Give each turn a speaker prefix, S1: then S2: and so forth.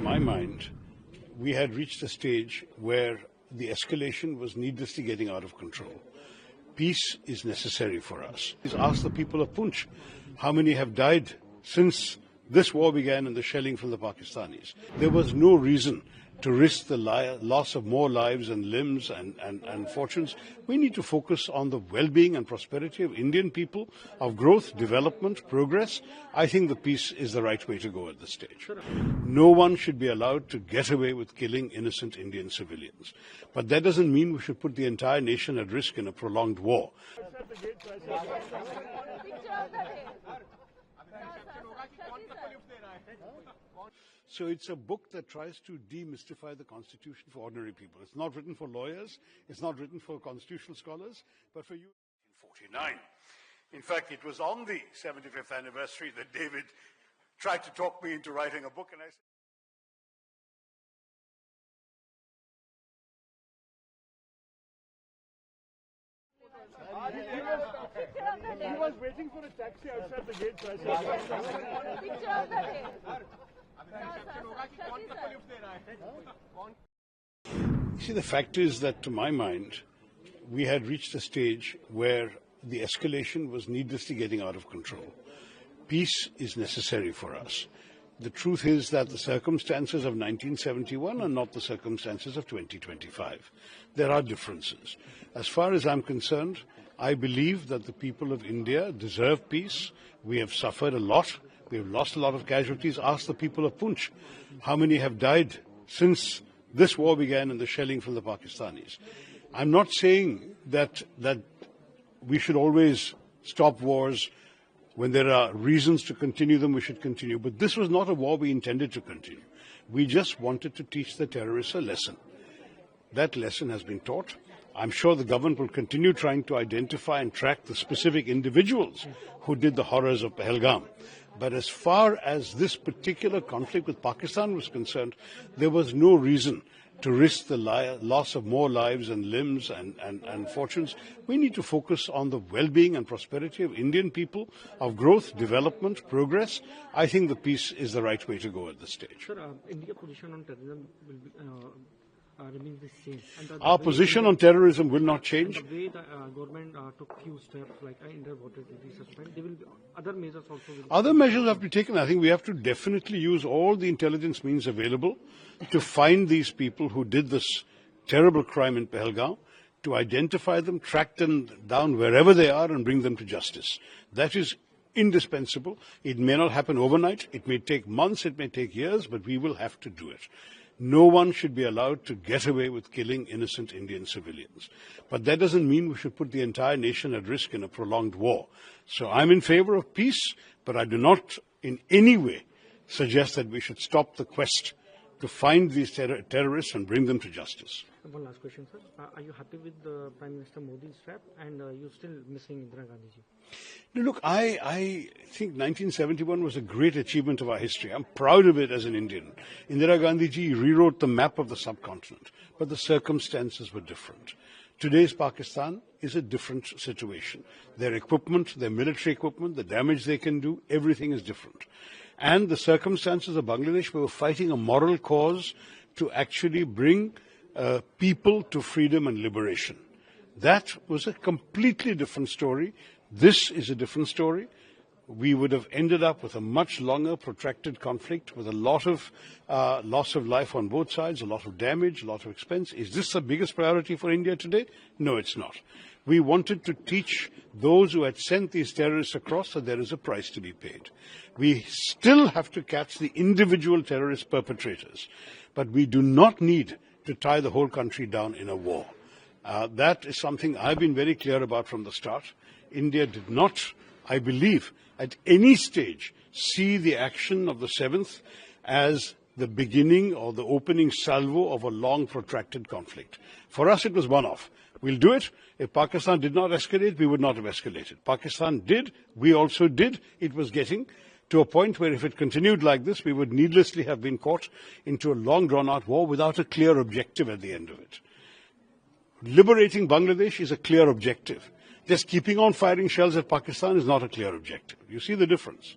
S1: my mind, we had reached a stage where the escalation was needlessly getting out of control. Peace is necessary for us. Ask the people of Punch how many have died since this war began and the shelling from the Pakistanis. There was no reason to risk the loss of more lives and limbs and fortunes. We need to focus on the well-being and prosperity of Indian people, of growth, development, progress. I think the peace is the right way to go at this stage. No one should be allowed to get away with killing innocent Indian civilians. But that doesn't mean we should put the entire nation at risk in a prolonged war. So it's a book that tries to demystify the Constitution for ordinary people. It's not written for lawyers, it's not written for constitutional scholars, but for you. In 1949. In fact, it was on the 75th anniversary that David tried to talk me into writing a book, and I said, he was waiting for a taxi outside the gate. See, the fact is that, to my mind, we had reached a stage where the escalation was needlessly getting out of control. Peace is necessary for us. The truth is that the circumstances of 1971 are not the circumstances of 2025. There are differences. As far as I'm concerned, I believe that the people of India deserve peace. We have suffered a lot. We have lost a lot of casualties. Ask the people of Punch how many have died since this war began and the shelling from the Pakistanis. I'm not saying that we should always stop wars. When there are reasons to continue them, we should continue. But this was not a war we intended to continue. We just wanted to teach the terrorists a lesson. That lesson has been taught. I'm sure the government will continue trying to identify and track the specific individuals who did the horrors of Pahalgam. But as far as this particular conflict with Pakistan was concerned, there was no reason to risk the loss of more lives and limbs and fortunes. We need to focus on the well-being and prosperity of Indian people, of growth, development, progress. I think the peace is the right way to go at this stage.
S2: Sir, India's position on terrorism will be, remains the same.
S1: Our position on terrorism will not change.
S2: The way the government took few steps, like underwater duty suspend, there will be other measures also.
S1: Other measures have to be taken. I think we have to definitely use all the intelligence means available to find these people who did this terrible crime in Pahalgam, to identify them, track them down wherever they are and bring them to justice. That is indispensable. It may not happen overnight. It may take months, it may take years, but we will have to do it. No one should be allowed to get away with killing innocent Indian civilians. But that doesn't mean we should put the entire nation at risk in a prolonged war. So I'm in favor of peace, but I do not in any way suggest that we should stop the quest to find these terrorists and bring them to justice.
S2: One last question, sir. Are you happy with Prime Minister Modi's step, and you're still missing Indira Gandhi ji?
S1: No, look, I think 1971 was a great achievement of our history. I'm proud of it as an Indian. Indira Gandhi ji rewrote the map of the subcontinent, but the circumstances were different. Today's Pakistan is a different situation. Their equipment, their military equipment, the damage they can do, everything is different. And the circumstances of Bangladesh, we were fighting a moral cause to actually bring people to freedom and liberation. That was a completely different story. This is a different story. We would have ended up with a much longer, protracted conflict with a lot of loss of life on both sides, a lot of damage, a lot of expense. Is this the biggest priority for India today? No, it's not. We wanted to teach those who had sent these terrorists across that there is a price to be paid. We still have to catch the individual terrorist perpetrators, but we do not need to tie the whole country down in a war. That is something I've been very clear about from the start. India did not, I believe, at any stage see the action of the 7th as the beginning or the opening salvo of a long, protracted conflict. For us, it was one-off. We'll do it. If Pakistan did not escalate, we would not have escalated. Pakistan did. We also did. It was getting to a point where if it continued like this, we would needlessly have been caught into a long, drawn-out war without a clear objective at the end of it. Liberating Bangladesh is a clear objective. Just keeping on firing shells at Pakistan is not a clear objective. You see the difference.